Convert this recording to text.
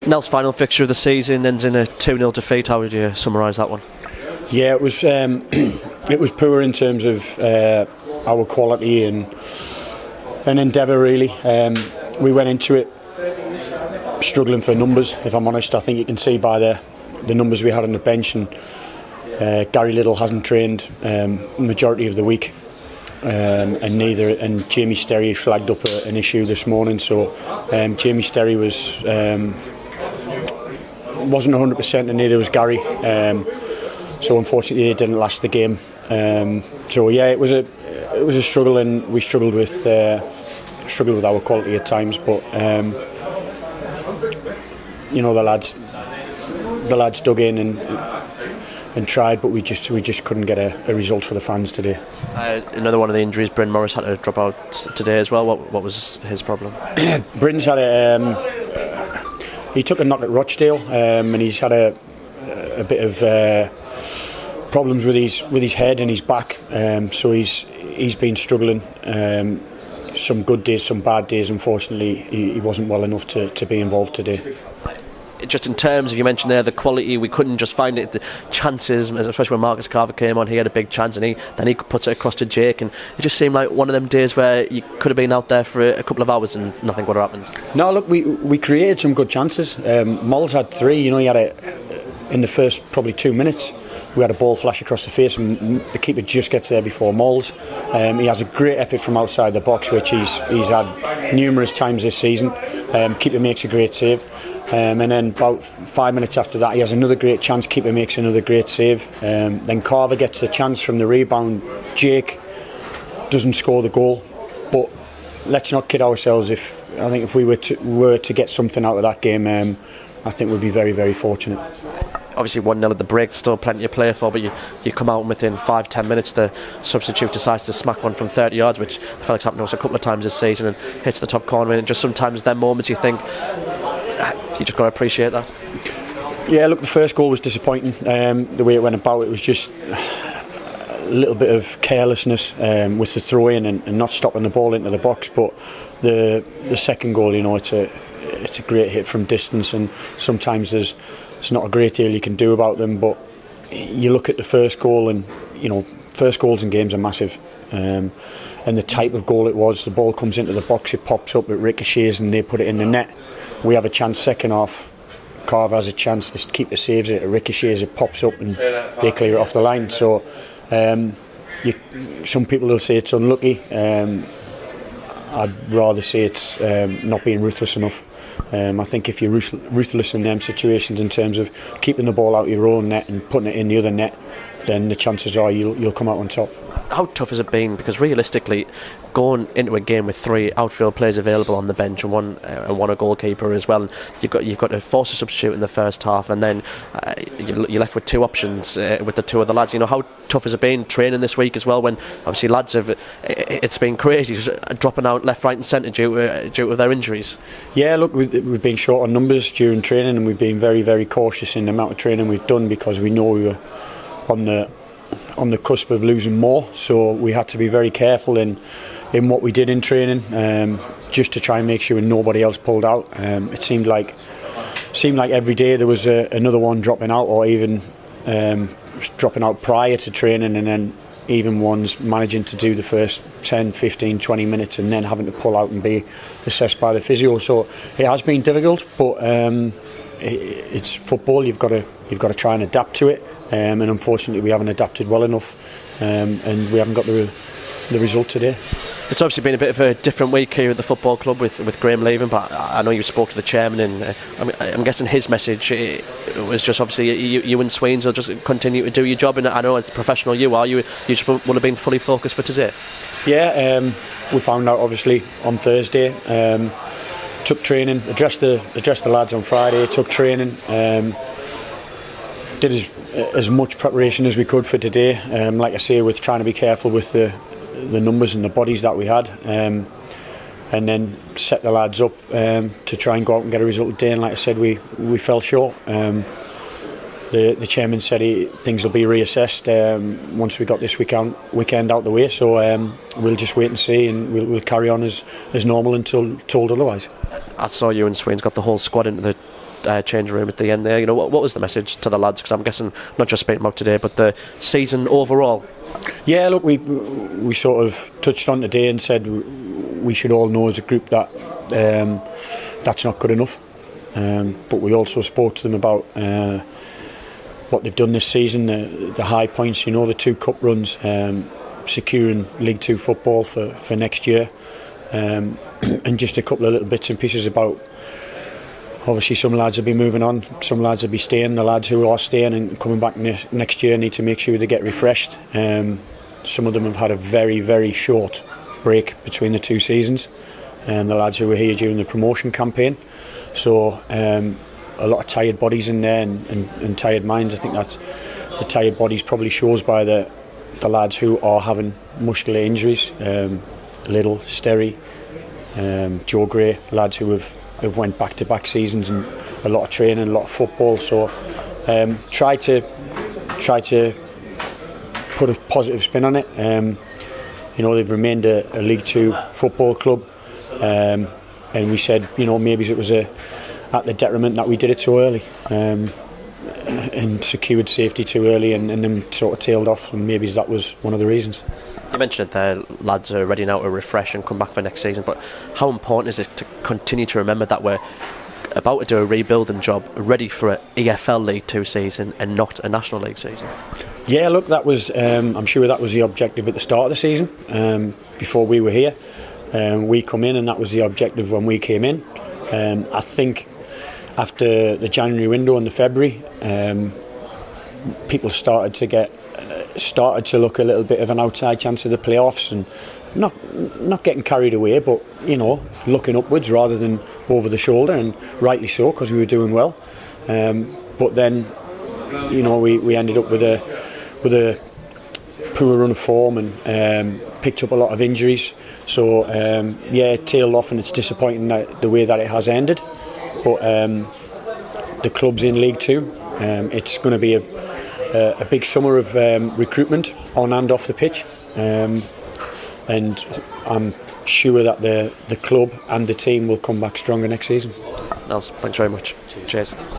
Nell's final fixture of the season ends in a 2-0 defeat. How would you summarise that one? Yeah, it was it was poor in terms of our quality and endeavour really. We went into it struggling for numbers, if I'm honest. I think you can see by the numbers we had on the bench, and Gary Little hasn't trained majority of the week, and Jamie Sterry flagged up an issue this morning. So Jamie Sterry wasn't 100%, and neither was Gary. So unfortunately, it didn't last the game. So yeah, it was a struggle, and we struggled with our quality at times. But you know, the lads dug in and tried, but we just couldn't get a result for the fans today. Another one of the injuries, Bryn Morris had to drop out today as well. What was his problem? Bryn's had he took a knock at Rochdale, and he's had a bit of problems with his head and his back. So he's been struggling. Some good days, some bad days. Unfortunately, he wasn't well enough to be involved today. Just in terms of, you mentioned there, the quality, we couldn't just find it. The chances, especially when Marcus Carver came on, he had a big chance, and then he puts it across to Jake, and it just seemed like one of them days where you could have been out there for a couple of hours and nothing would have happened. No, look, we created some good chances. Mols had 3. You know, he had in the first probably 2 minutes. We had a ball flash across the face, and the keeper just gets there before Mols. He has a great effort from outside the box, which he's had numerous times this season. Keeper makes a great save. And then about 5 minutes after that, he has another great chance. Keeper makes another great save. Then Carver gets the chance from the rebound. Jake doesn't score the goal. But let's not kid ourselves. I think if we were to get something out of that game, I think we'd be very, very fortunate. Obviously 1-0 at the break, still plenty to play for, but you come out and within 5-10 minutes the substitute decides to smack one from 30 yards, which I feel like happened to us a couple of times this season, and hits the top corner, and just sometimes them moments you think you just got to appreciate that. Yeah, look, the first goal was disappointing. The way it went about, it was just a little bit of carelessness with the throw in and not stopping the ball into the box. But the second goal, you know, it's a great hit from distance, and sometimes there's not a great deal you can do about them. But you look at the first goal, and you know, first goals in games are massive. And the type of goal it was, the ball comes into the box, it pops up, it ricochets, and they put it in the net. We have a chance second half. Carver has a chance, the keeper saves it, it ricochets, it pops up, and they clear it off the line. So some people will say it's unlucky. I'd rather say it's not being ruthless enough. I think if you're ruthless in them situations in terms of keeping the ball out of your own net and putting it in the other net, then the chances are you'll come out on top. How tough has it been? Because realistically, going into a game with 3 outfield players available on the bench and one a goalkeeper as well, and you've got to force a substitute in the first half, and then you're left with 2 options with the 2 other lads. You know, how tough has it been training this week as well, when obviously lads it's been crazy, just dropping out left, right and centre due to their injuries? Yeah, look, we've been short on numbers during training, and we've been very, very cautious in the amount of training we've done, because we know we were on the cusp of losing more, so we had to be very careful in what we did in training, just to try and make sure nobody else pulled out. It seemed like every day there was another one dropping out, or even dropping out prior to training, and then even ones managing to do the first 10, 15, 20 minutes and then having to pull out and be assessed by the physio. So it has been difficult, but it's football. You've got to try and adapt to it, and unfortunately we haven't adapted well enough, and we haven't got the result today. It's obviously been a bit of a different week here at the football club with Graham leaving, but I know you spoke to the chairman, and I'm guessing his message was just obviously you and Sweens will just continue to do your job, and I know as a professional you just would have been fully focused for today. Yeah, we found out obviously on Thursday. Took training, addressed the lads on Friday, took training, did as much preparation as we could for today, like I say, with trying to be careful with the numbers and the bodies that we had, and then set the lads up to try and go out and get a result today. And like I said, we fell short. The chairman said things will be reassessed once we got this weekend out the way, so we'll just wait and see, and we'll carry on as normal until told otherwise. I saw you and Swain's got the whole squad into the changing room at the end there. What was the message to the lads? Because I'm guessing not just speaking about today, but the season overall. Yeah, look, we sort of touched on today and said we should all know as a group that that's not good enough. But we also spoke to them about what they've done this season, the high points, the 2 cup runs, securing League 2 football for next year, and just a couple of little bits and pieces about, obviously some lads will be moving on, some lads will be staying. The lads who are staying and coming back next year need to make sure they get refreshed. Some of them have had a very, very short break between the 2 seasons, and the lads who were here during the promotion campaign. So a lot of tired bodies in there and tired minds. I think that the tired bodies probably shows by the lads who are having muscular injuries. Little, Sterry, Joe Gray, lads who have went back-to-back seasons and a lot of training, a lot of football. So try to put a positive spin on it. They've remained a League 2 football club, and we said maybe it was at the detriment that we did it so early, and secured safety too early, and then sort of tailed off, and maybe that was one of the reasons. You mentioned it there, lads are ready now to refresh and come back for next season, but how important is it to continue to remember that we're about to do a rebuilding job, ready for an EFL League 2 season and not a National League season? Yeah, look, that was I'm sure that was the objective at the start of the season, before we were here. We come in and that was the objective when we came in. I think after the January window and the February, people started to look a little bit of an outside chance of the playoffs, and not getting carried away, but looking upwards rather than over the shoulder, and rightly so, because we were doing well. But then we ended up with a poor run of form and picked up a lot of injuries. So it tailed off, and it's disappointing the way that it has ended. But the club's in League 2. It's going to be a big summer of recruitment on and off the pitch, and I'm sure that the club and the team will come back stronger next season. Nels, thanks very much. Cheers.